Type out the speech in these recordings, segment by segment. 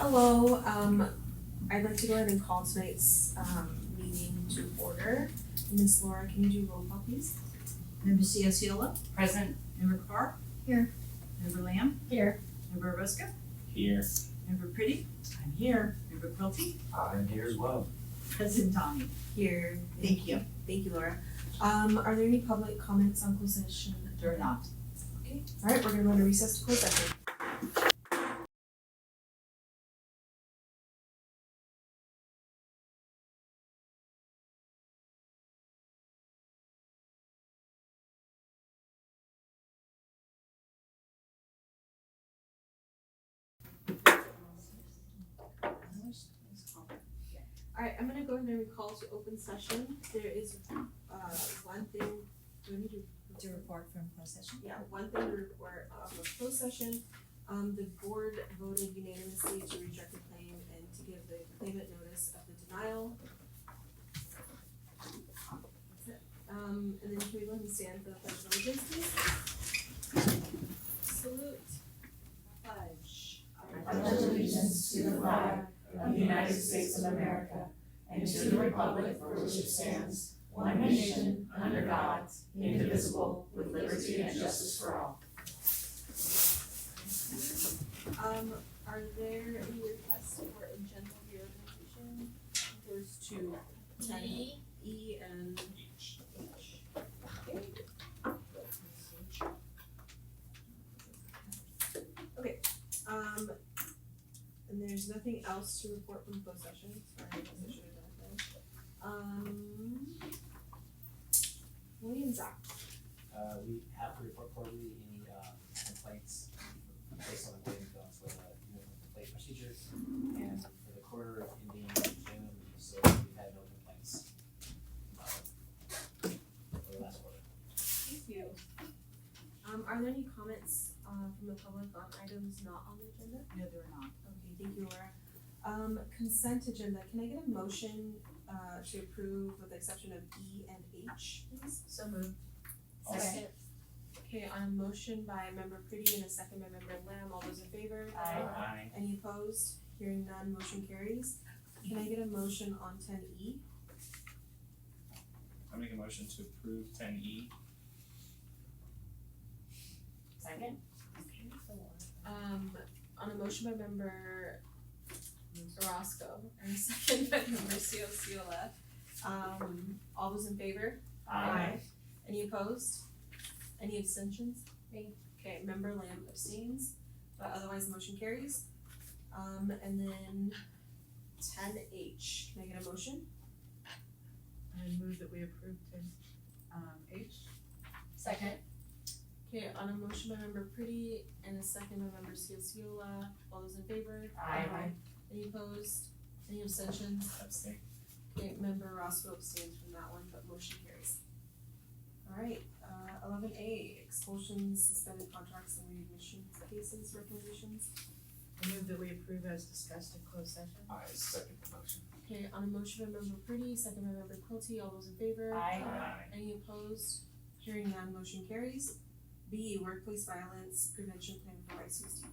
Hello, I'd like to go ahead and call tonight's meeting to order. Ms. Laura, can you do roll call, please? Member Ciola? Present. Member Carr? Here. Member Lamb? Here. Member Roscoe? Here. Member Pretty? I'm here. Member Quilty? I'm here as well. President Tommy? Here. Thank you. Thank you, Laura. Are there any public comments on closed session? There are not. Okay, alright, we're gonna go into recess to closed session. Alright, I'm gonna go ahead and recall to open session. There is one thing, do I need To report from closed session? one thing to report off of closed session. The board voted unanimously to reject the claim and to give the claimant notice of the denial. That's it. And then can we go ahead and stand for the pledge of allegiance, please? Salute. Pledge. I pledge allegiance to the flag of the United States of America and to the republic for which it stands, one nation, under God, indivisible, with liberty and justice for all. Are there any requests for agenda reorganization? There's two. E and H. Okay, and there's nothing else to report from closed session, sorry, I guess I should have done that. William and Zach. We have to report quarterly any complaints based on the way we've gone for the complaint procedure. And for the quarter ending June, so we've had no complaints for the last quarter. Thank you. Are there any comments from the public on items not on the agenda? No, there are not. Okay, thank you, Laura. Consent agenda, can I get a motion to approve with the exception of E and H, please? So moved. Second. Okay, on a motion by member Pretty and a second by member Lamb, all those in favor? Aye. Any opposed? Hearing none, motion carries. Can I get a motion on 10E? I make a motion to approve 10E. Second. On a motion by member Roscoe and a second by member Ciola, all those in favor? Aye. Any opposed? Any abstentions? Okay, member Lamb abstains, but otherwise the motion carries. And then 10H, can I get a motion? I move that we approve H. Second. Okay, on a motion by member Pretty and a second by member Ciola, all those in favor? Aye. Any opposed? Any abstentions? Abstain. Okay, member Roscoe abstains from that one, but motion carries. Alright, 11A, expulsions, suspended contracts and readmission cases, recommendations. I move that we approve as discussed in closed session. I second the motion. Okay, on a motion by member Pretty, second by member Quilty, all those in favor? Aye. Any opposed? Hearing none, motion carries. B, workplace violence prevention plan for YCUSD.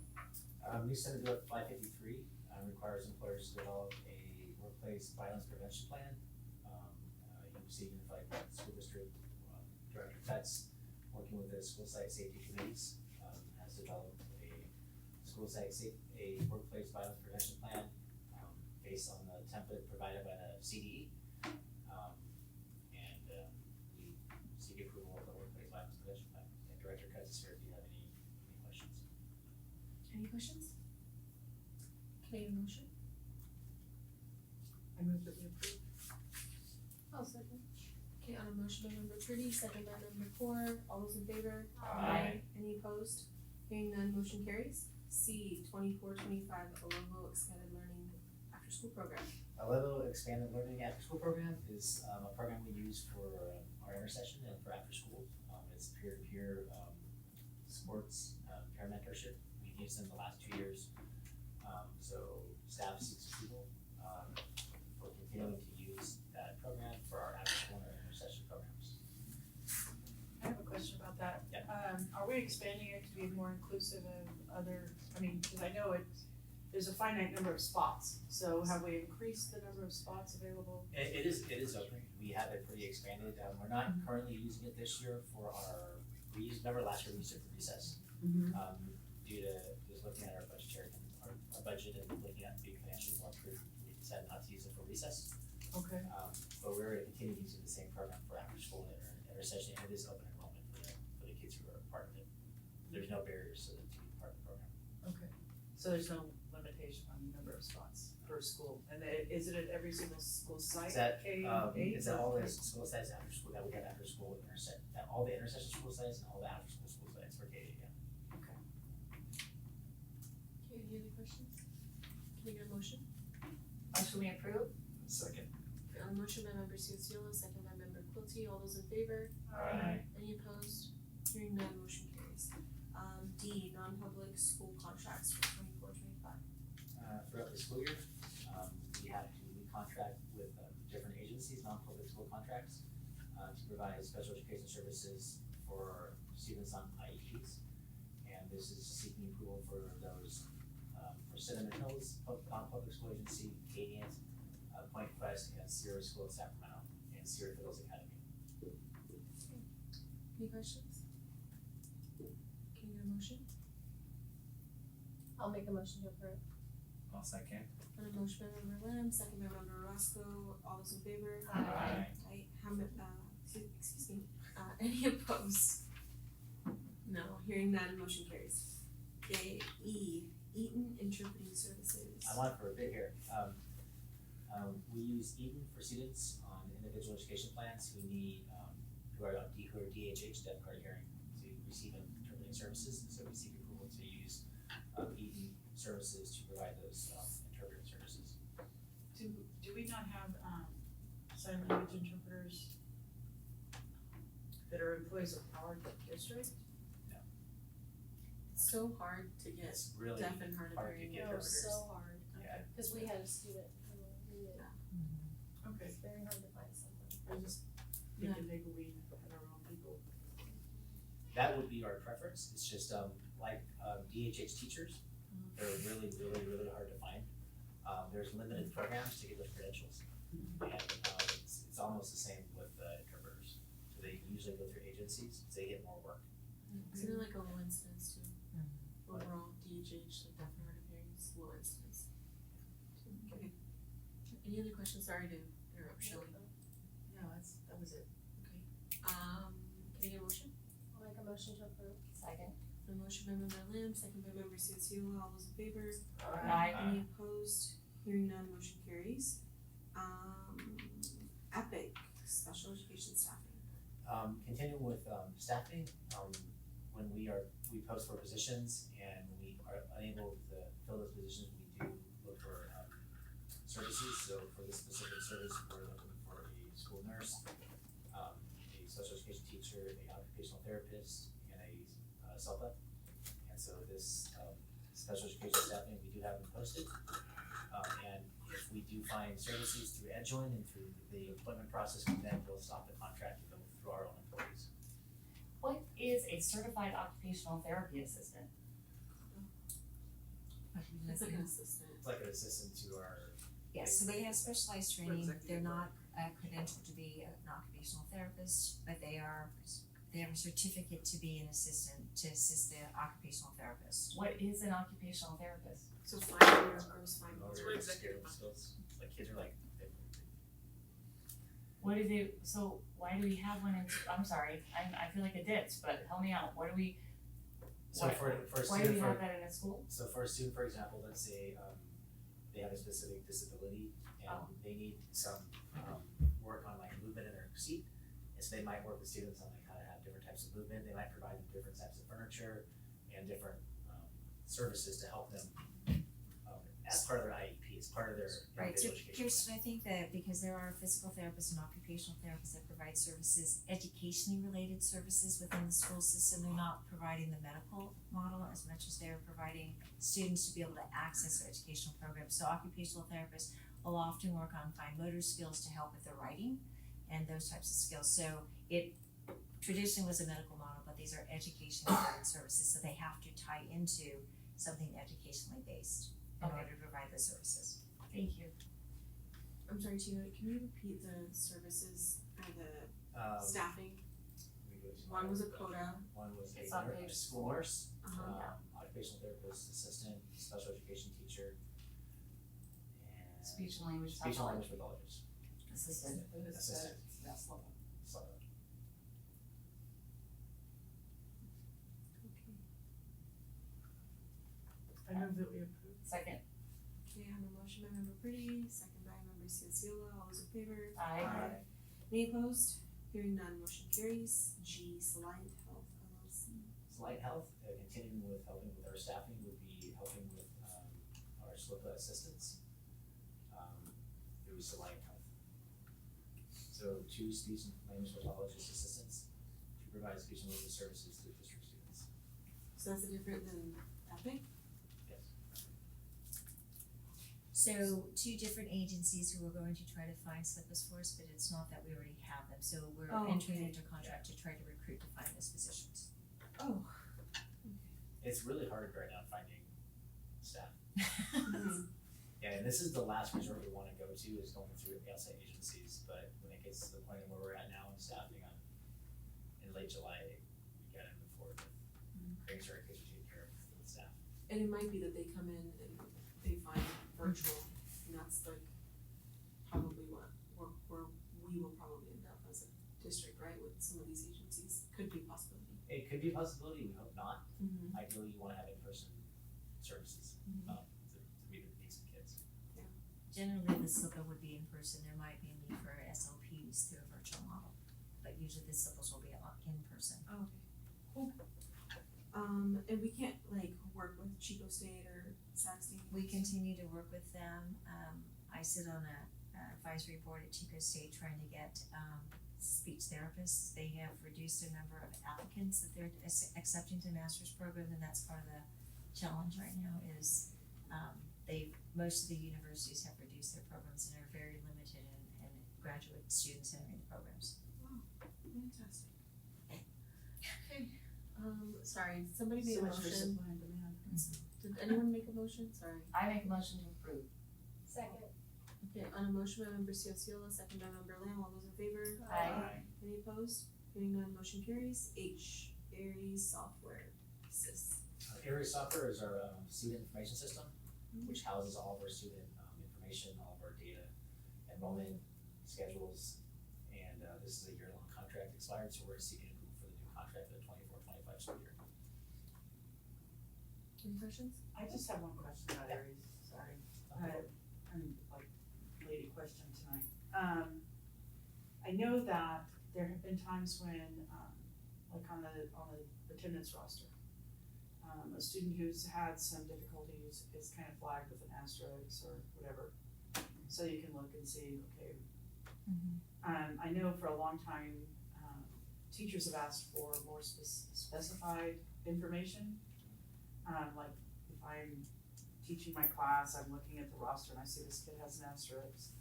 New Senate Bill 553 requires employers to develop a workplace violence prevention plan. UC Unified School District Director Fetz, working with the school site safety committees, has developed a workplace violence prevention plan based on the template provided by the CDE. We seek approval of the workplace violence prevention plan. And Director Fetz is here if you have any questions. Any questions? Can I get a motion? I move that we approve. I'll second. Okay, on a motion by member Pretty, second by member Core, all those in favor? Aye. Any opposed? Hearing none, motion carries. C, 24-25, Alovo expanded learning after school program. Alevo Expanded Learning After School Program is a program we use for our intercession and for after school. It's peer-to-peer sports, peer mentorship. We've used them the last 2 years. So staff seeks approval for continuing to use that program for our after school and our intercession programs. I have a question about that. Yeah. Are we expanding it to be more inclusive of other, I mean, cause I know it's there's a finite number of spots, so have we increased the number of spots available? It is open, we have it pretty expanded, we're not currently using it this year for remember last year we used it for recess? Due to just looking at our budget and looking at being financially more prudent, we decided not to use it for recess. Okay. But we're gonna continue using the same program for after school and intercession, and it is open enrollment for the kids who are part of it. There's no barriers to be part of the program. Okay, so there's no limitation on the number of spots per school, and is it at every single school site? Is that, K-8 is that or- all the school sites after school, that we have after school all the intercession school sites and all the after school sites for K-8, yeah. Okay. Okay, any other questions? Can I get a motion? Motion we approve? Second. Motion by member Ciucciolo, second by member Quilty, all those in favor? Aye. Any opposed? Hearing none, motion carries. D, non-public school contracts for 24-25. Throughout the school year, we have to contract with different agencies, non-public school contracts, to provide special education services for students on IEPs. And this is seeking approval for those, for Cinnamon Hills, non-public school agency, Cadiant, Point Quest, and Sierra School of Sacramento, and Sierra Fiddles Academy. Any questions? Can you get a motion? I'll make a motion to approve. I'll second. On a motion by member Lamb, second by member Roscoe, all those in favor? Aye. Aye, excuse me, any opposed? No, hearing none, motion carries. Okay, E, Eaton Interpreting Services. I'm on for a bit here. We use Eaton for students on individual education plans who need, who are DHH, deaf hard of hearing, to receive interpreting services. So we seek approval to use Eaton services to provide those interpreting services. Do we not have, sign language interpreters that are employees of our district? It's so hard to get It's really deaf and hard of hard to hearing get interpreters. interpreters. hard, Yeah. cause we had a student who needed, Okay, it's very hard to find something. I was just thinking maybe we had our own people. That would be our preference. It's just like DHH teachers, they're really hard to find. There's limited programs to get those credentials. And it's almost the same with interpreters. So they usually go through agencies, so they get more work. Isn't it like a low incidence too? Overall, DHH, like deaf and hard of hearing is low incidence. Okay. Any other questions? Sorry to interrupt, Shelley. No, that was it. Can I get a motion? I'll make a motion to approve. Second. A motion by member Lamb, second by member Ciucciolo, all those in favor? Aye. Any opposed? Hearing none, motion carries. Epic, special education staffing. Continuing with staffing, when we post for positions and we are unable to fill those positions, we do look for services. So for this specific service, we're looking for a school nurse, a special education teacher, a occupational therapist, and a SELPA. And so this special education staffing, we do have them posted. And if we do find services through EdJoin and through the employment process, then we'll stop the contract and go through our own employees. What is a certified occupational therapy assistant? It's like an assistant. It's like an assistant to our, Yes, so they have specialized training, executive they're work. not credentialed to be an occupational therapist, but they have a certificate to be an assistant, to assist the occupational therapist. What is an occupational therapist? So 5 years, gross 5 months. motor skills, like kids are like, What is it, so why do we have one in, I'm sorry, I feel like a ditz, but help me out, what do we, so Why- for a why do we student, have that in a school? so for a student, for example, let's say, they have a specific disability and Oh. they need some, work on like movement in their seat. And so they might work with students on like how to have different types of movement, they might provide them different types of furniture and different, services to help them, as part of their IEP, as part of their Right, so individual education plan. Kirsten, I think that because there are physical therapists and occupational therapists that provide services, educationally related services within the school system, they're not providing the medical model as much as they're providing students to be able to access their educational programs. So occupational therapists will often work on fine motor skills to help with their writing and those types of skills. So it traditionally was a medical model, but these are educationally related services, so they have to tie into something educationally based. Okay. order to provide the services. Thank you. I'm sorry, Tina, can you repeat the services or the staffing? we go to One was a CODA. One was It's a on nurse, page a school nurse, Uh-huh. occupational therapist, assistant, special education teacher, and Speech and language speech and language pathologist. pathologist. Assistant. Assistant. That's level. So, Okay. I move that we approve. Second. Okay, I have a motion by member Pretty, second by member Cianciola, all those in favor? Aye. Any opposed? Hearing none, motion carries. G, Salient Health LLC. Light Health, continuing with helping with our staffing would be helping with our SLIPA assistants through Light Health. So 2 speech and language pathologist assistants to provide speech and language services to district students. So that's different than Epic? Yes. So 2 different agencies who are going to try to find slippers for us, but it's not that we already have them, so we're Oh, entering okay. into contract to try to recruit to find those positions. Oh. It's really hard right now finding staff. Mhm. Yeah, and this is the last resort we wanna go to is going through outside agencies, but when it gets to the point where we're at now in staffing in late July, we gotta move forward with creating sure our kids are taken care of with staff. And it might be that they come in and they find virtual, and that's like probably where we will probably end up as a district, right, with some of these agencies, could be a possibility. It could be a possibility, we hope not. Mm-hmm. Ideally, you wanna have in-person services, to meet the needs of kids. Generally, the slipper would be in person, there might be a need for SLPs through a virtual model, but usually the slippers will be in person. Oh, okay, cool. And we can't like work with Chico State or Sac State? We continue to work with them. I sit on a advisory board at Chico State trying to get speech therapists. They have reduced the number of applicants that they're accepting to master's program, and that's part of the challenge right now is most of the universities have reduced their programs and are very limited in graduate students entering the programs. Fantastic. Okay, sorry, somebody made a So much for motion. supply and demand. Did anyone make a motion? Sorry. I make a motion to approve. Second. Okay, on a motion by member Cianciola, second by member Lamb, all those in favor? Aye. Any opposed? Hearing none, motion carries. H, Aries Software, SIS. Aries Software is our student information system, which houses all of our student information, all of our data, enrollment, schedules, and this is a year-long contract expired, so we're seeking approval for the new contract for the 24-25 school year. Any questions? I just have one question about Aries, sorry. I'm like lady question tonight. I know that there have been times when, like on the attendance roster, a student who's had some difficulties is kind of flagged with an asterisk or whatever. So you can look and see, okay. I know for a long time, teachers have asked for more specified information. Like if I'm teaching my class, I'm looking at the roster and I see this kid has an asterisk.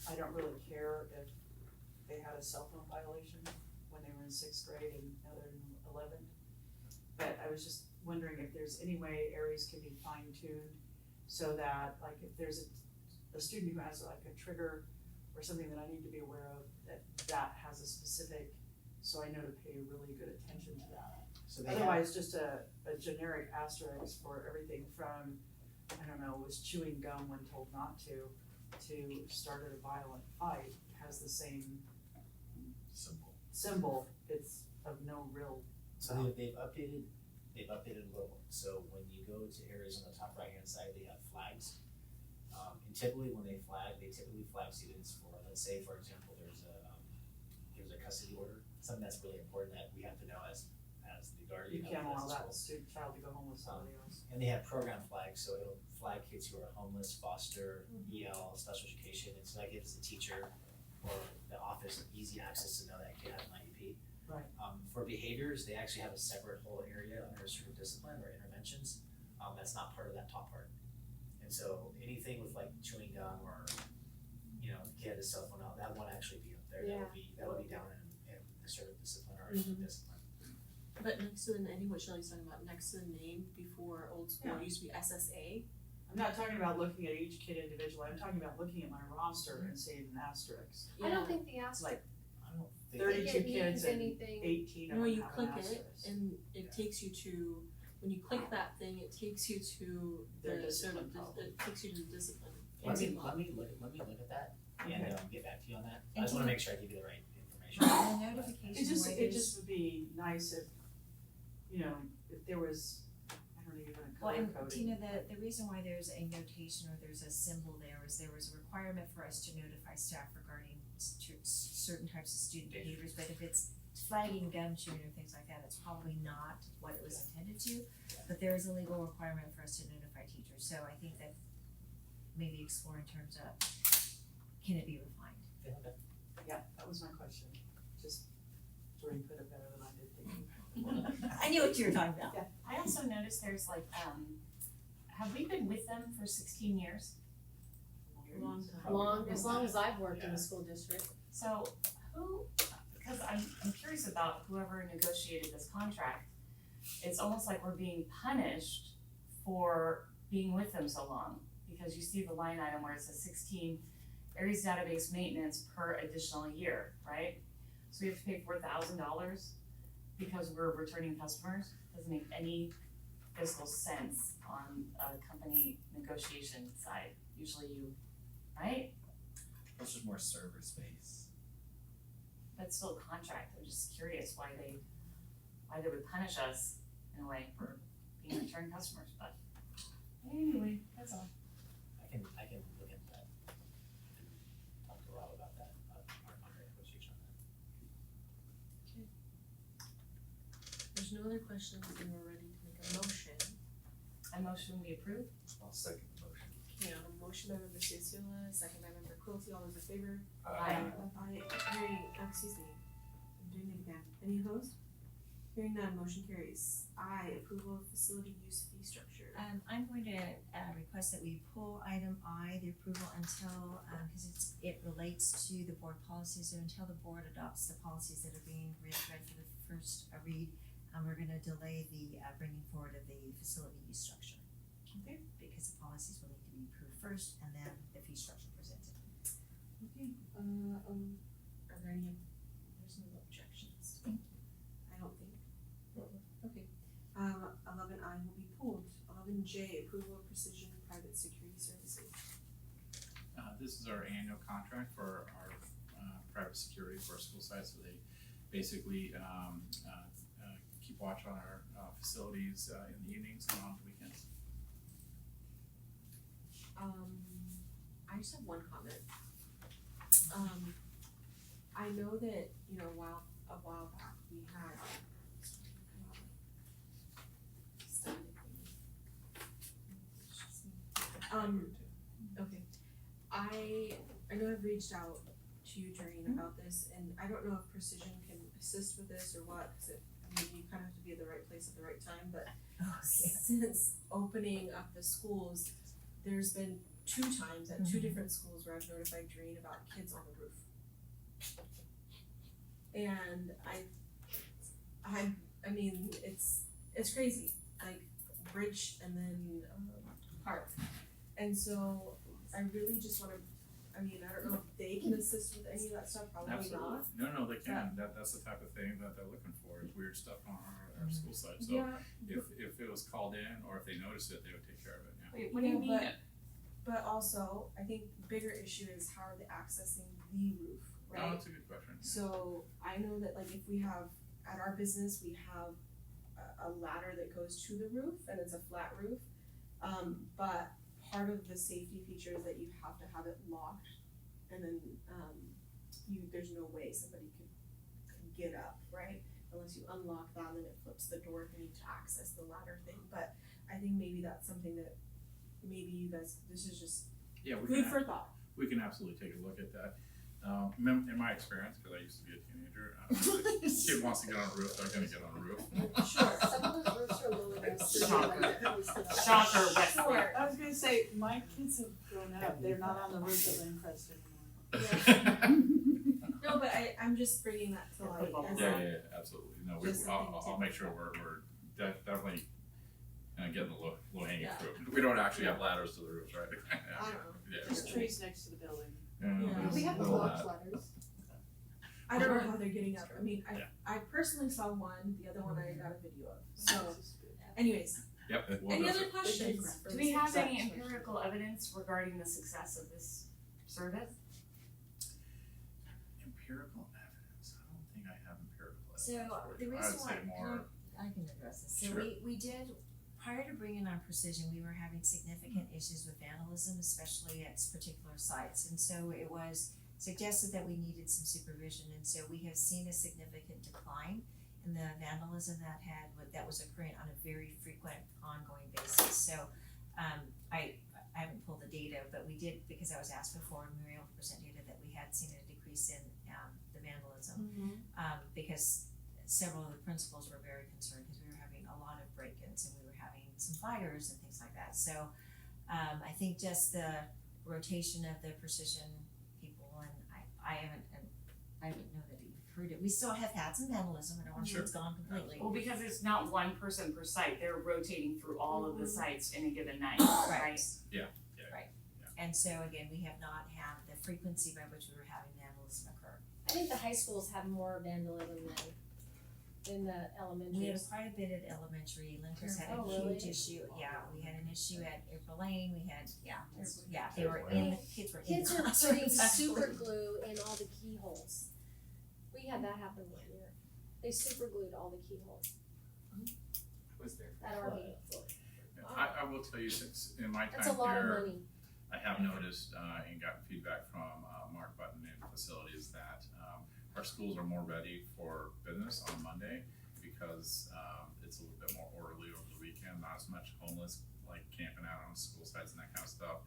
I don't really care if they had a cell phone violation when they were in 6th grade and now they're in 11th. But I was just wondering if there's any way Aries can be fine-tuned so that like if there's a student who has like a trigger or something that I need to be aware of, that has a specific, so I know to pay really good attention to that. So they have, Otherwise, just a generic asterisk for everything from, I don't know, was chewing gum when told not to started a violent fight, has the same symbol, it's of no real. so they've updated a little, so when you go to Aries on the top right-hand side, they have flags. And typically when they typically flag students for, let's say, for example, there's a custody order, something that's really important that we have to know as the guardian You of can't allow the that school. child to go home with somebody else. And they have program flags, so it'll flag kids who are homeless, foster, EL, special education, and so that gives the teacher or the office easy access to know that kid has an IEP. Right. For behaviors, they actually have a separate whole area under certain discipline or interventions, that's not part of that top part. And so anything with like chewing gum or, you know, the kid has a cell phone out, that won't actually be up there, that would be down in assertive discipline or discipline. But next to the, I think what Shelley's talking about, next to the name before old school, it used to be SSA. I'm not talking about looking at each kid individually, I'm talking about looking at my roster and seeing an asterisk. I don't think the asterisk. Like I don't think. 32 means kids and anything. 18 of No, them you have click an it asterisk. and it takes you to, when you click that thing, it takes you to Their the sort of, discipline policy. it takes you to discipline. Let me look at that and get back to you on that. I just wanna make sure I give you the right information. The notification It just, where it there's- just would be nice if, you know, if there was, I don't even a Well, color and coding. Tina, the reason why there's a notation or there's a symbol there is there was a requirement for us to notify staff regarding certain types of student behaviors, but if it's flagging, gum chewing or things like that, it's probably not what it was intended to. But there is a legal requirement for us to notify teachers, so I think that maybe explore in terms of, can it be refined? Yeah, okay. Yeah, that was my question, just Jordan put it better than I did thinking. I knew what you were talking about. Yeah. I also noticed there's like, have we been with them for 16 years? Long time. As long as I've worked in the school district. So who, because I'm curious about whoever negotiated this contract. It's almost like we're being punished for being with them so long. Because you see the line item where it says 16 Aries database maintenance per additional year, right? So we have to pay $4,000 because we're returning customers. Doesn't make any fiscal sense on a company negotiation side. Usually you, right? That's just more server space. That's still a contract. I'm just curious why they would punish us in a way for being return customers, but anyway, that's all. I can look into that and talk to Rob about that, our contract negotiation on that. There's no other questions and we're ready to make a motion. I motion we approve. I'll second the motion. Okay, a motion by member Susiola, second by member Quilty, all those in favor? Aye. Excuse me, I'm doing it again. Any opposed? Hearing none, motion carries. I, approval of facility use fee structure. I'm going to request that we pull item I, the approval until, cause it relates to the board policies, so until the board adopts the policies that are being read for the first read, we're gonna delay the bringing forward of the facility use structure. Okay. Because the policies will need to be approved first and then the fee structure presented. Okay, are there any, there's no objections? I don't think. Okay, 11I will be pulled. 11J, approval of precision private security services. This is our annual contract for our private security for our school sites, so they basically keep watch on our facilities in the evenings and on the weekends. I just have one comment. I know that, you know, a while back, we had okay. I know I've reached out to you, Doreen, about this, and I don't know if Precision can assist with this or what, cause you kind of have to be at the right place at the right time, but since opening up the schools, there's been 2 times at 2 different schools where I've notified Doreen about kids on the roof. And I mean, it's crazy, like bridge and then park. And so I really just wanna, I mean, I don't know if they can assist with any of that stuff, probably Absolutely. not. No, they can. That's the type of thing that they're looking for, is weird stuff on our school site. So Yeah, if it was called in or if they noticed it, they would take care of it, yeah. Wait, what do you mean? but also, I think the bigger issue is how are they accessing the roof, right? Oh, that's a good question. So I know that like if we have, at our business, we have a ladder that goes to the roof and it's a flat roof. But part of the safety feature is that you have to have it locked and then there's no way somebody can get up, right? Unless you unlock that and then it flips the door if you need to access the ladder thing. But I think maybe that's something that maybe you guys, this is just Yeah, food for thought. we can absolutely take a look at that. In my experience, because I used to be a teenager, if a kid wants to get on a roof, they're gonna get on a roof. Sure, some of those roofs are low enough. Shocker. Shocker, Wesley. Sure. I was gonna say, my kids have grown up, they're not on the roof of Increst anymore. No, but I'm just bringing that to light as Yeah, absolutely. No, Just I'll something to make sure we're definitely getting the low hanging Yeah. fruit. We don't actually have ladders to the roofs, right? I don't know. Yeah. Just trees next to the building. Yeah. We have Little porch bit. letters. I don't know how they're getting up. I mean, Yeah. I personally saw one, the other one I got a video of. So, This is good. anyways, Yep. we'll any go other through. questions? Do we have any empirical evidence regarding the success of this service? Empirical evidence, I don't think I have empirical evidence. So for the you. reason I would say why, more, I can address this. So Sure. we did, prior to bringing on Precision, we were having significant issues with vandalism, especially at particular sites. And so it was suggested that we needed some supervision, and so we have seen a significant decline in the vandalism that was occurring on a very frequent, ongoing basis. So, I haven't pulled the data, but we did, because I was asked before, and we were able to present data that we had seen a decrease in, the vandalism. Because several of the principals were very concerned, because we were having a lot of break-ins and we were having some fires and things like that. So, I think just the rotation of the Precision people, and I didn't know that you heard it. We still have had some vandalism, I don't want to say it's gone completely. Well, because it's not one person per site, they're rotating through all of the sites in a given night, Right. right? And so again, we have not had the frequency by which we were having vandalism occur. I think the high schools have more vandalism than the We had elementaries. quite a bit at elementary, Lincoln's had a Oh, really? huge issue, yeah, we had an issue at April Lane, we had, they were in, the kids were in Kids the are classrooms putting actually. super glue in all the keyholes. We had that happen one year. They super glued all the keyholes Was there? at our meeting. I will tell you, since in my That's a time lot of here, money. I have noticed, and gotten feedback from, Mark Button in facilities that, our schools are more ready for business on Monday because, it's a little bit more orderly over the weekend, not as much homeless, like camping out on school sites and that kind of stuff.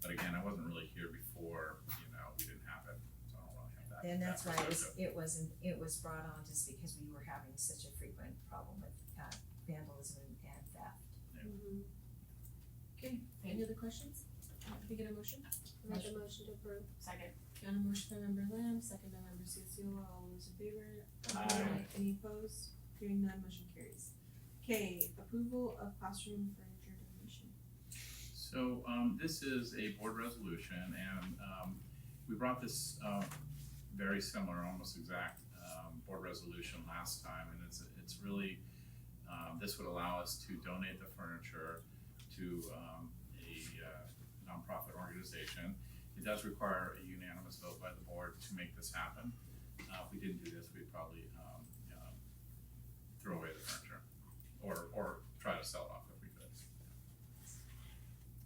But again, I wasn't really here before, we didn't have it, so I don't really have that. And that's that right, perspective. it was brought on just because we were having such a frequent problem with, vandalism and theft. Okay, any other questions? Can we get a motion? Make a motion to approve. Second. Got a motion by member Lamb, second by member Cecile, all those in favor? Aye. Any opposed? Hearing none, motion carries. Okay, approval of classroom furniture donation. So, this is a board resolution, and, we brought this, very similar, almost exact, board resolution last time, and it's really, this would allow us to donate the furniture to, a nonprofit organization. It does require a unanimous vote by the board to make this happen. If we didn't do this, we'd probably, throw away the furniture, or try to sell it off if we could.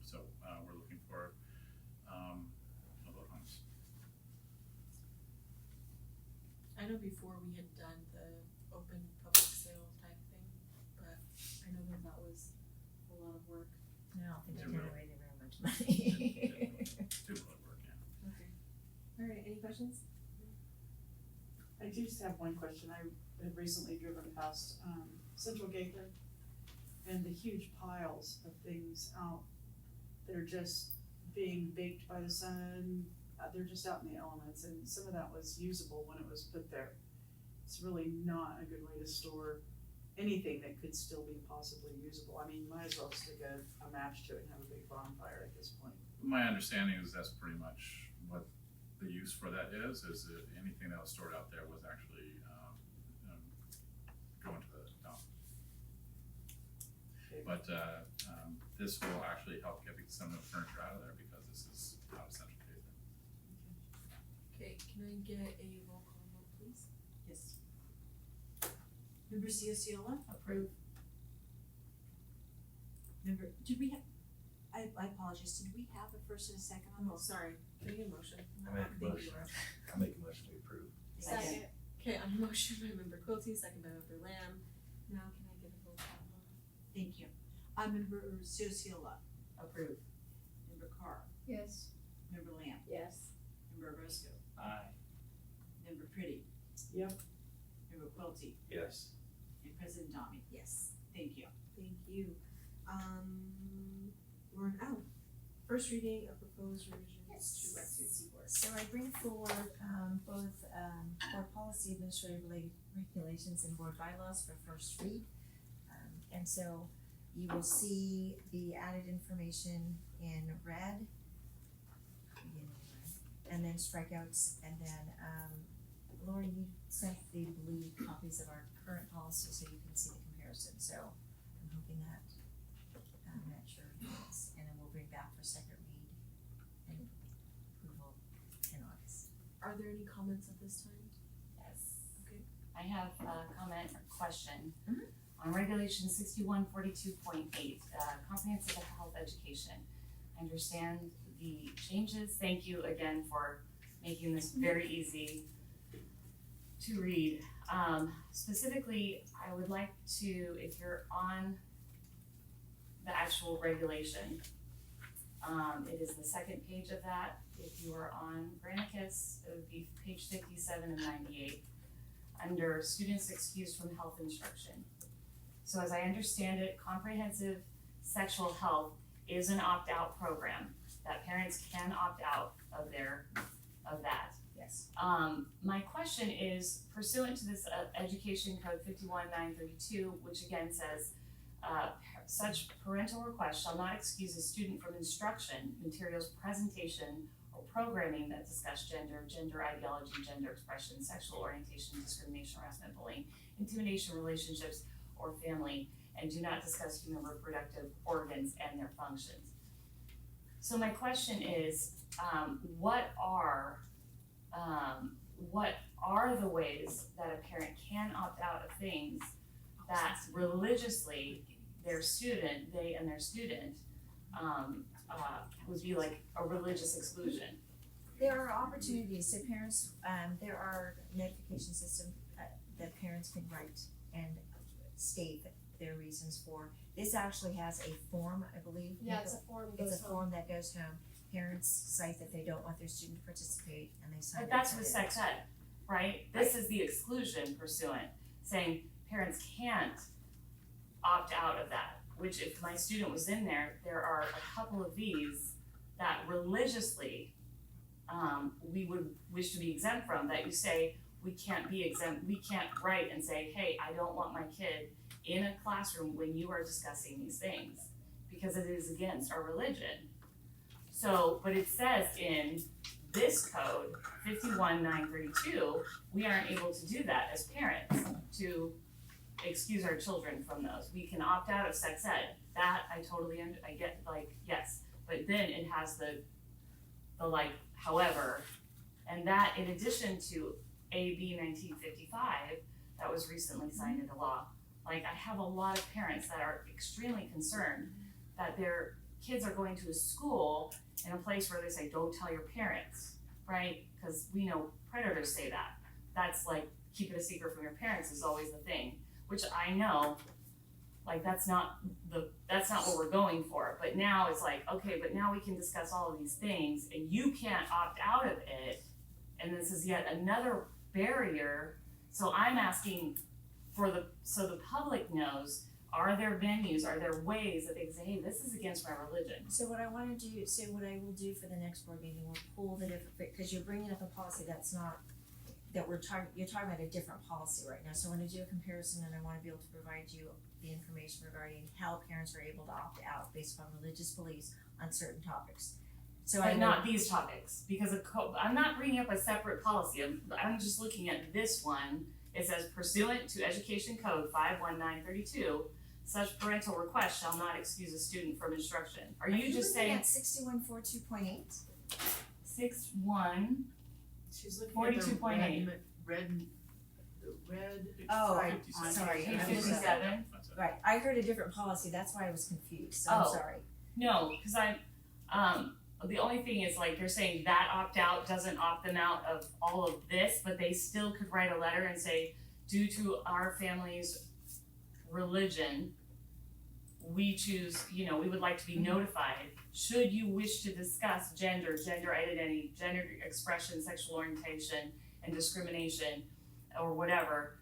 So, we're looking for, a vote on this. I know before we had done the open public sale type thing, but I know that was a lot of work. I don't think It it really- generated very much money. Did really work, yeah. Okay. Alright, any questions? I do just have one question. I had recently driven past, Central Gateway and the huge piles of things out that are just being baked by the sun. They're just out in the elements, and some of that was usable when it was put there. It's really not a good way to store anything that could still be possibly usable. I mean, you might as well stick a match to it and have a big bonfire at this point. My understanding is that's pretty much what the use for that is that anything that was stored out there was actually, going to the dump. But, this will actually help get some of the furniture out of there because this is out of Central Gateway. Okay, can I get a roll call vote, please? Yes. Member Ciola? Approve. Member, did we have, I apologize, did we have a first and a second on Oh, this? sorry, can I get a motion? I make a motion, I make a motion to approve. Second. Okay, on a motion by member Quilty, second by member Lamb. Now can I get a roll call vote? Thank you. Member Ciola, Approve. Member Carr, Yes. Member Lamb, Yes. Member Roscoe, Aye. Member Pretty. Yep. Member Quilty, Yes. and President Domi. Yes. Thank you. Thank you. We're out. First reading of proposed revisions to YCUSD board. So I bring forward, both, board policy, administrative regulations, and board bylaws for first read. And so you will see the added information in red, beginning in red, and then strikeouts, and then, Lauren, you sent the blue copies of our current policy so you can see the comparison, so I'm hoping that, that sure is, and then we'll bring back for second read and approval in August. Are there any comments at this time? Yes. Okay. I have a comment or question. Mhm. On regulation 6142.8, comprehensive health education. I understand the changes. Thank you again for making this very easy to read. Specifically, I would like to, if you're on the actual regulation, it is the second page of that. If you are on Granicus, it would be page 57 and 98, under students excused from health instruction. So as I understand it, comprehensive sexual health is an opt-out program that parents can opt out of that. Yes. My question is pursuant to this Education Code 51932, which again says, such parental request shall not excuse a student from instruction, materials, presentation, or programming that discuss gender, gender ideology, gender expression, sexual orientation, discrimination, harassment, bullying, intimidation, relationships, or family, and do not discuss human reproductive organs and their functions. So my question is, what are the ways that a parent can opt out of things that religiously their student would be like a religious exclusion? There are opportunities, so parents, there are notification systems that parents can write and state their reasons for. This actually has a form, I believe. Yeah, it's a form goes It's a home. form that goes home. Parents cite that they don't want their student to participate and they sign it. But that's with sex ed, right? This is the exclusion pursuant, saying parents can't opt out of that, which if my student was in there, there are a couple of these that religiously we would wish to be exempt from, that you say we can't be exempt, we can't write and say, hey, I don't want my kid in a classroom when you are discussing these things, because it is against our religion. So, but it says in this code, 51932, we aren't able to do that as parents, to excuse our children from those. We can opt out of sex ed. That I totally I get, like, yes, but then it has the like, however, and that in addition to AB 1955 that was recently signed into law. Like, I have a lot of parents that are extremely concerned that their kids are going to a school in a place where they say, don't tell your parents, right? Because we know predators say that. That's like, keep it a secret from your parents is always the thing, which I know, like, that's not what we're going for. But now it's like, okay, but now we can discuss all of these things and you can't opt out of it. And this is yet another barrier. So I'm asking so the public knows, are there venues, are there ways that they can say, hey, this is against my religion? So what I will do for the next board meeting, we'll pull the different, because you're bringing up a policy that's not, you're talking about a different policy right now. So I want to do a comparison and I want to be able to provide you the information regarding how parents are able to opt out based upon religious beliefs on certain topics. So But not these topics, because I'm not bringing up a separate policy, I'm just looking at this one. It says pursuant to Education Code 51932, such parental request shall not excuse a student from instruction. Are you just saying at 6142.8? 61? She's looking 42.8. The red. Oh, side on sorry. page I'm 57? That's it. Right, I heard a different policy, that's why I was confused, so I'm Oh. sorry. No, because the only thing is, like, you're saying that opt-out doesn't opt them out of all of this, but they still could write a letter and say, due to our family's religion, we choose, we would like to be notified. Should you wish to discuss gender, gender identity, gender expression, sexual orientation, and discrimination, or whatever,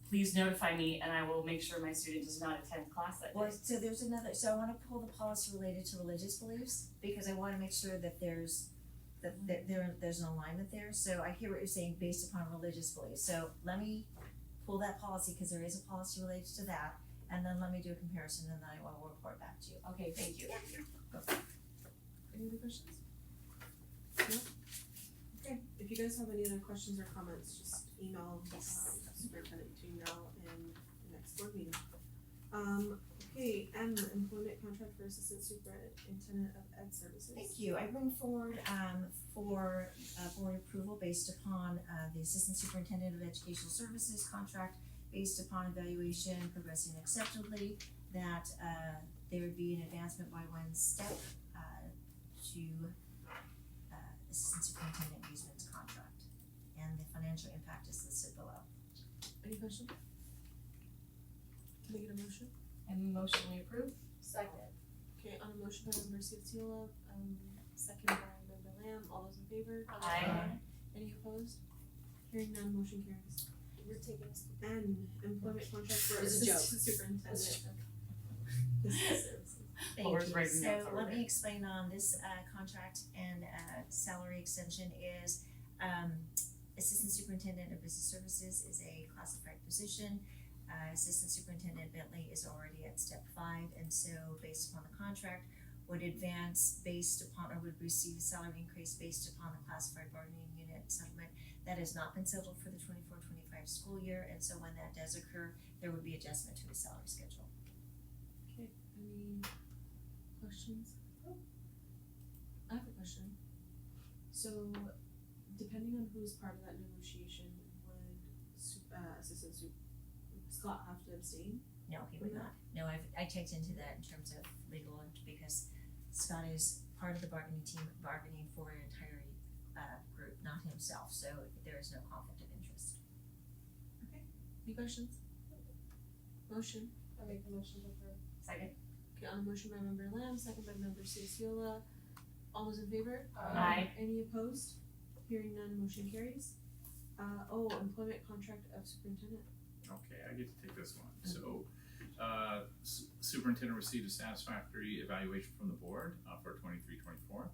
please notify me and I will make sure my student does not attend class that day. Well, so there's another, so I wanna pull the policy related to religious beliefs, because I wanna make sure that there's an alignment there, so I hear what you're saying based upon religious beliefs, so let me pull that policy, cause there is a policy related to that, and then let me do a comparison and then I will report back to you. Okay, thank you. Any other questions? No? Okay, if you guys have any other questions or comments, just email, superintendent between now and the next board meeting. Okay, M, employment contract for assistant superintendent of ed services. Thank you. I bring forward for board approval based upon the Assistant Superintendent of Educational Services contract based upon evaluation progressing acceptably, that there would be an advancement by one step to Assistant Superintendent Easement's contract. And the financial impact is listed below. Any questions? Can I get a motion? And motion we approve? Second. Okay, on a motion by member Ciola, second by member Lamb, all those in favor? Aye. Any opposed? Hearing none, motion carries. You're taking us. N, employment contract for It's a joke. assistant superintendent of business services. Thank Laura's you. writing notes So over let me there. explain on this contract and salary extension is Assistant Superintendent of Business Services is a classified position. Assistant Superintendent Bentley is already at step 5, and so based upon the contract would advance based upon or would receive a salary increase based upon the classified bargaining unit settlement that has not been settled for the 24-25 school year, and so when that does occur, there would be adjustment to the salary schedule. Okay, any questions? Oh, I have a question. So, depending on who's part of that negotiation, would assistant Scott have to abstain? No, he would not. No, I checked into that in terms of legal, because Scott is part of the bargaining team, bargaining for an entire group, not himself, so there is no conflict of interest. Any questions? Motion. I make the motion to approve. Second? Okay, on a motion by member Lamb, second by member Ciola, all those in favor? Aye. Any opposed? Hearing none, motion carries. Employment contract of superintendent. Okay, I get to take this one. So, superintendent received a satisfactory evaluation from the board for 23-24.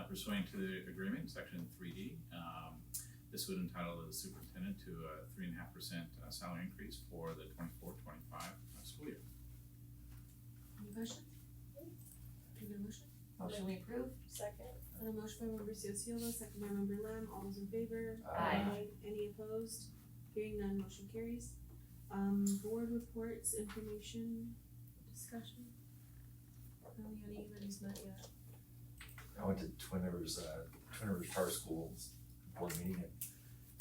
Pursuant to the agreement, section 3D, this would entitle the superintendent to a 3.5% salary increase for the 24-25 school year. Any questions? Can I get a motion? Motion we approve? Second. On a motion by member Ciola, second by member Lamb, all those in favor? Aye. Any opposed? Hearing none, motion carries. Board reports, information, discussion. I don't think anybody's met yet. I went to Twin Rivers Charter School's board meeting,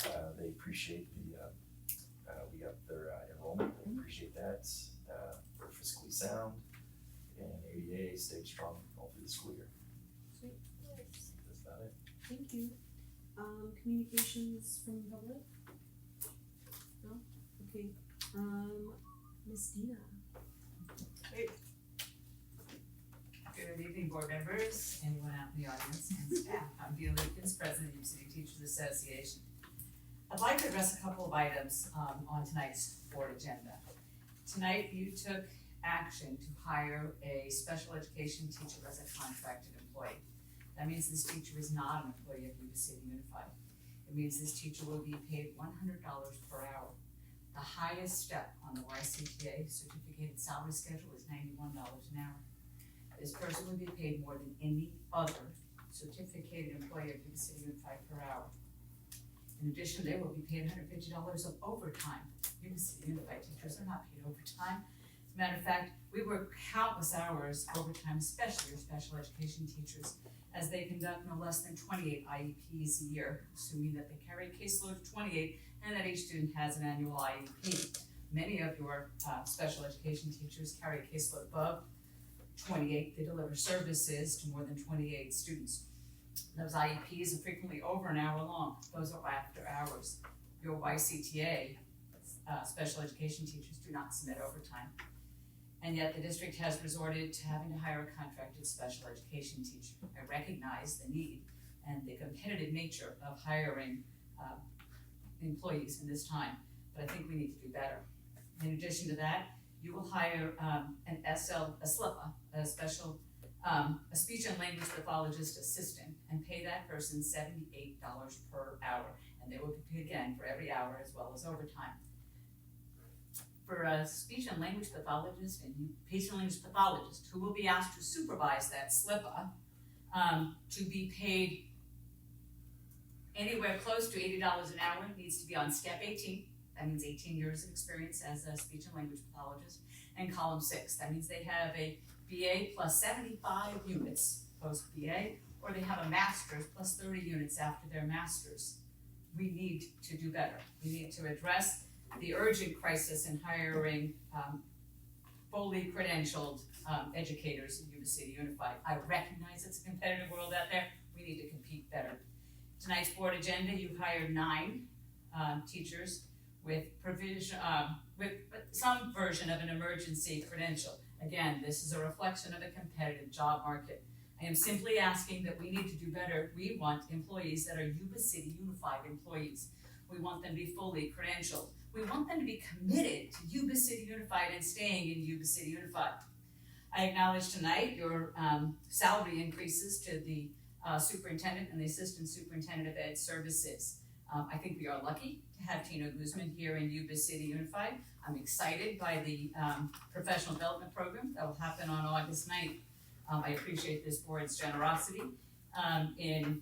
and they appreciate we got their enrollment, they appreciate that, we're fiscally sound, and ADA stayed strong all through the school year. Sweet. Yes. That's about it. Thank you. Communications from the public? No? Okay, Ms. Dina. Good evening, board members, anyone out in the audience, and staff. I'm Dina Lukens, President of the City Teachers Association. I'd like to address a couple of items on tonight's board agenda. Tonight, you took action to hire a special education teacher as a contracted employee. That means this teacher is not an employee of Yuba City Unified. It means this teacher will be paid $100 per hour. The highest step on the YCTA certificated salary schedule is $91 an hour. This person will be paid more than any other certificated employee of Yuba City Unified per hour. In addition, they will be paid $150 of overtime. Yuba City Unified teachers are not paid overtime. As a matter of fact, we work countless hours overtime, especially our special education teachers, as they conduct no less than 28 IEPs a year, assuming that they carry a caseload of 28 and that each student has an annual IEP. Many of your special education teachers carry a caseload above 28. They deliver services to more than 28 students. Those IEPs are frequently over an hour long. Those are after hours. Your YCTA special education teachers do not submit overtime. And yet the district has resorted to having to hire a contracted special education teacher. I recognize the need and the competitive nature of hiring employees in this time, but I think we need to do better. In addition to that, you will hire a SLPA, a special, a speech and language pathologist assistant, and pay that person $78 per hour, and they will be paid again for every hour as well as overtime. for a speech and language pathologist and speech and language pathologist who will be asked to supervise that SLPA, to be paid anywhere close to $80 an hour, needs to be on step 18. That means 18 years of experience as a speech and language pathologist. And column 6, that means they have a BA plus 75 units post-BA, or they have a master's plus 30 units after their master's. We need to do better. We need to address the urgent crisis in hiring fully credentialed educators in Yuba City Unified. I recognize it's a competitive world out there. We need to compete better. Tonight's board agenda, you hired 9 teachers with provision, with some version of an emergency credential. Again, this is a reflection of a competitive job market. I am simply asking that we need to do better. We want employees that are Yuba City Unified employees. We want them to be fully credentialed. We want them to be committed to Yuba City Unified and staying in Yuba City Unified. I acknowledge tonight your salary increases to the superintendent and the assistant superintendent of ed services. I think we are lucky to have Tino Guzman here in Yuba City Unified. I'm excited by the professional development program that will happen on August 9th. I appreciate this board's generosity in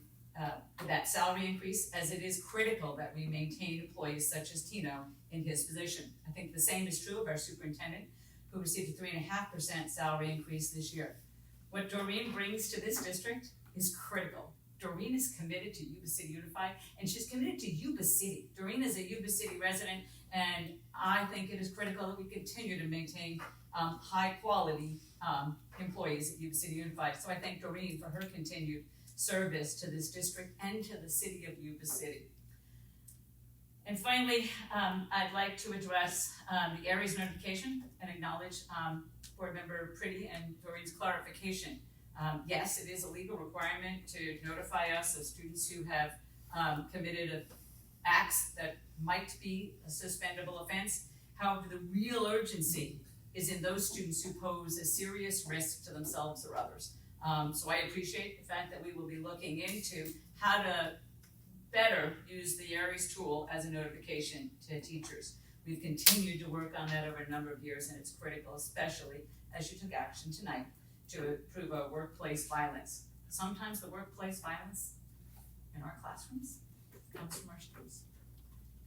that salary increase, as it is critical that we maintain employees such as Tino in his position. I think the same is true of our superintendent, who received a 3.5% salary increase this year. What Doreen brings to this district is critical. Doreen is committed to Yuba City Unified, and she's committed to Yuba City. Doreen is a Yuba City resident, and I think it is critical that we continue to maintain high quality employees at Yuba City Unified. So I thank Doreen for her continued service to this district and to the city of Yuba City. And finally, I'd like to address the Aries notification and acknowledge Board Member Pretty and Doreen's clarification. Yes, it is a legal requirement to notify us of students who have committed acts that might be a suspendable offense. However, the real urgency is in those students who pose a serious risk to themselves or others. So I appreciate the fact that we will be looking into how to better use the Aries tool as a notification to teachers. We've continued to work on that over a number of years, and it's critical, especially as you took action tonight to improve workplace violence. Sometimes the workplace violence in our classrooms comes from our schools,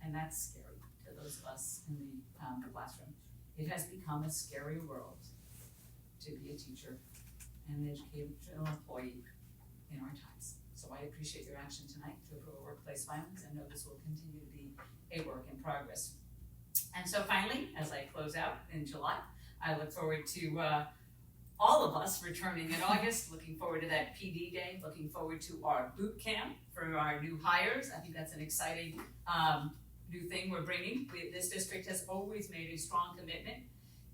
and that's scary to those of us in the classroom. It has become a scary world to be a teacher and an educational employee in our times. So I appreciate your action tonight to approve workplace violence, and know this will continue to be a work in progress. And so finally, as I close out in July, I look forward to all of us returning in August, looking forward to that PD day, looking forward to our boot camp for our new hires. I think that's an exciting new thing we're bringing. This district has always made a strong commitment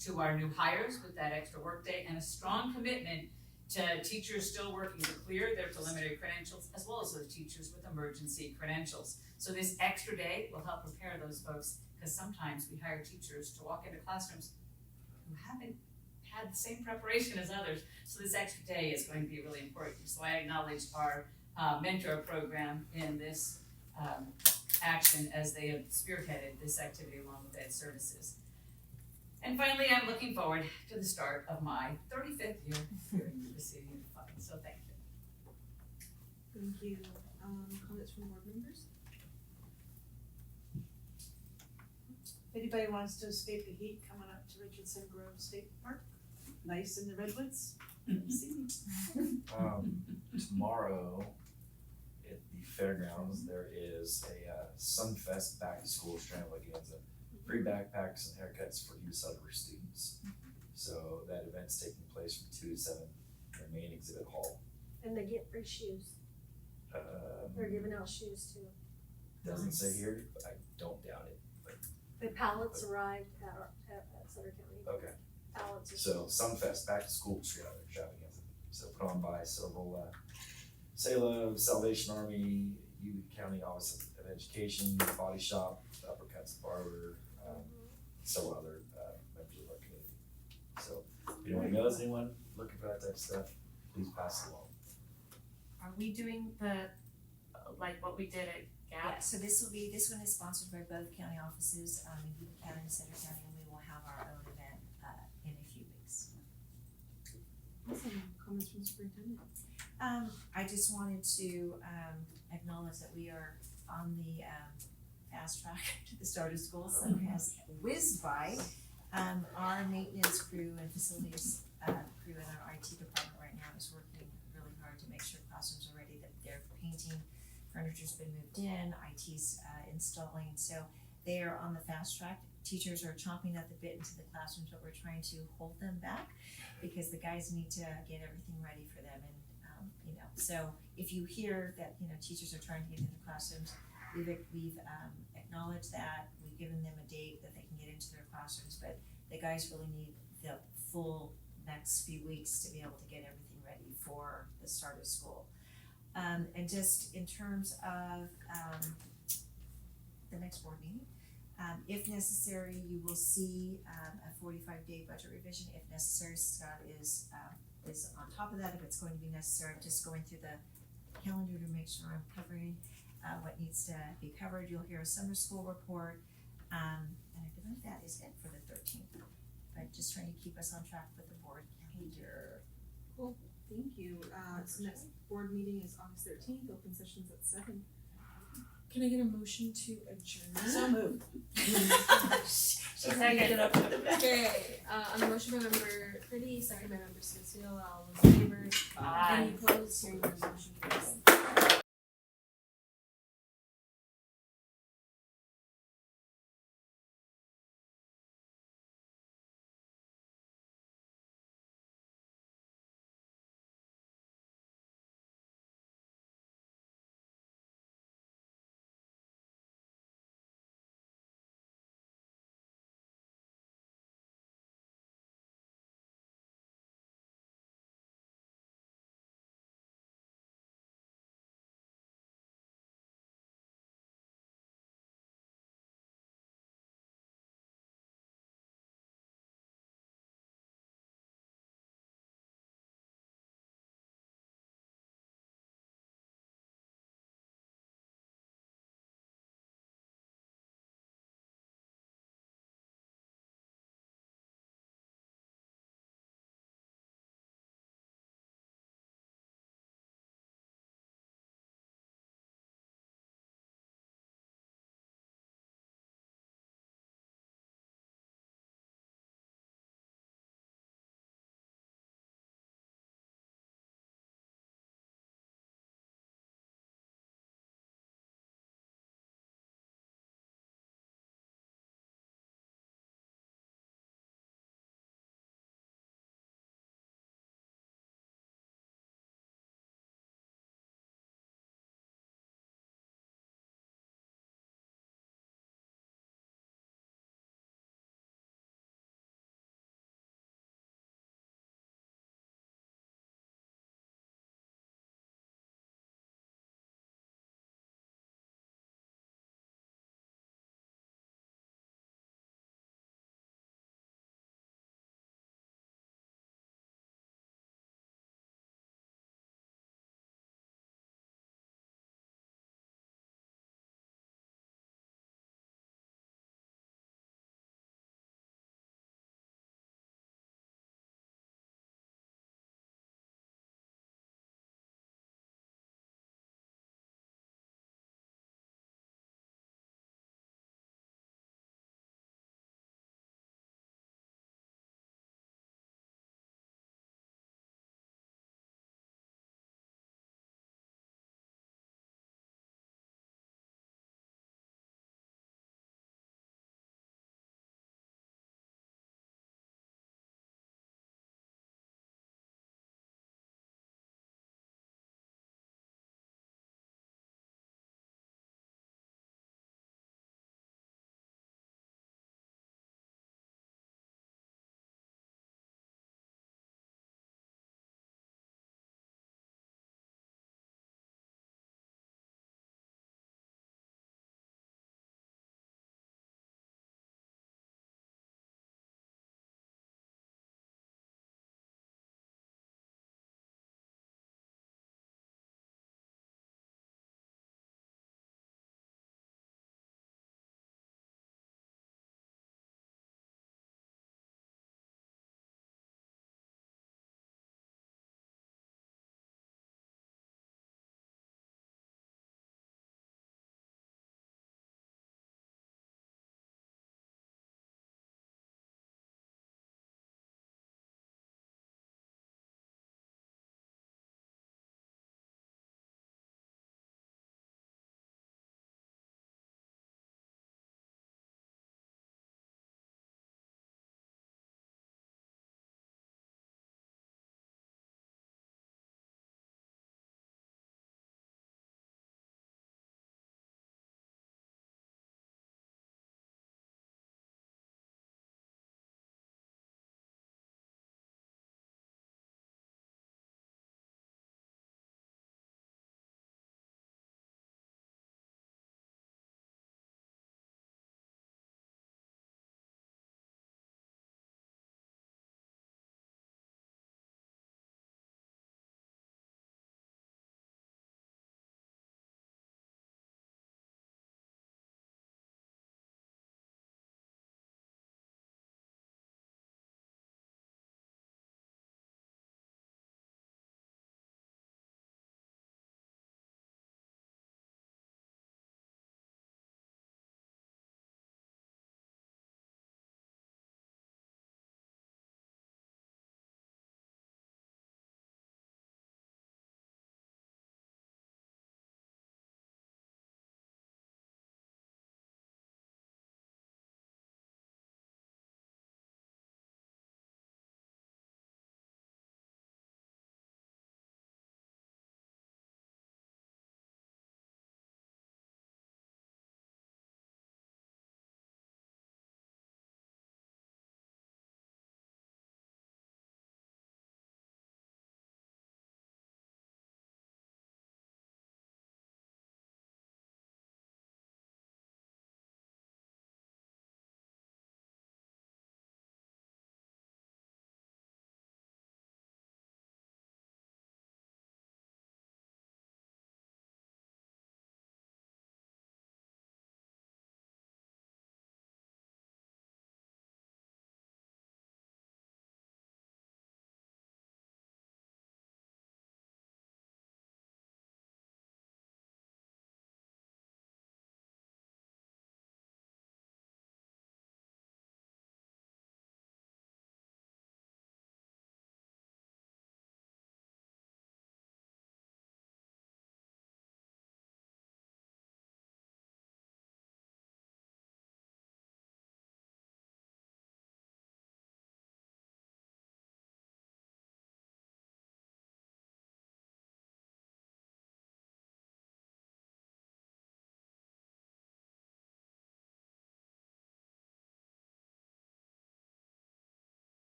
to our new hires with that extra work day, and a strong commitment to teachers still working to clear their preliminary credentials, as well as those teachers with emergency credentials. So this extra day will help prepare those folks, because sometimes we hire teachers to walk into classrooms who haven't had the same preparation as others. So this extra day is going to be really important. So I acknowledge our mentor program in this action, as they have spearheaded this activity along with Ed Services. And finally, I'm looking forward to the start of my 35th year here in Yuba City Unified. So thank you. Thank you. Comments from board members? If anybody wants to escape the heat coming up to Richardson Grove State Park, nice in the redwoods, see. Tomorrow at the fairgrounds, there is a Sunfest back to school extravaganza. Free backpacks and haircuts for youth center students. So that event's taking place from 2 to 7 in the main exhibit hall. And they get free shoes. They're giving out shoes too. Doesn't say here, but I don't doubt it. But, The pallets arrived at Sutter County. okay. Pallets are. So Sunfest back to school extravaganza. So put on by several SALA, Salvation Army, Yuba County Office of Education, Body Shop, Uppercuts Barber, several other members of our community. So if anyone knows anyone looking for that type of stuff, please pass it along. Are we doing the, like what we did at Yeah, Gap? so this one is sponsored by both county offices, in Yuba County and Center County, and we will have Superintendent. I just wanted to acknowledge that we are on the fast track to the start of school. Summer has whizzed by. Our maintenance crew and facilities crew in our IT department right now is working really hard to make sure classrooms are ready, that they're painting, furniture's been moved in, IT's installing, so they are on the fast track. Teachers are chomping at the bit into the classrooms, but we're trying to hold them back because the guys need to get everything ready for them, and so if you hear that, teachers are trying to get into classrooms, we've acknowledged that, we've given them a date that they can get into their classrooms, but the guys really need the full next few weeks to be able to get everything ready for the start of school. And just in terms of the next board meeting, if necessary, you will see a 45-day budget revision. If necessary, Scott is on top of that. If it's going to be necessary, I'm just going through the calendar to make sure I'm covering what needs to be covered. You'll hear a summer school report, and I believe that is it for the 13th. But just trying to keep us on track with the board calendar. Cool, thank you. So next board meeting is August 13th, open session's at 7. Can I get a motion to adjourn? So moved. Second. Okay, on the motion by member Pretty, second by member Cecile, all those in favor? Aye. Any opposed? Hearing none, motion carries.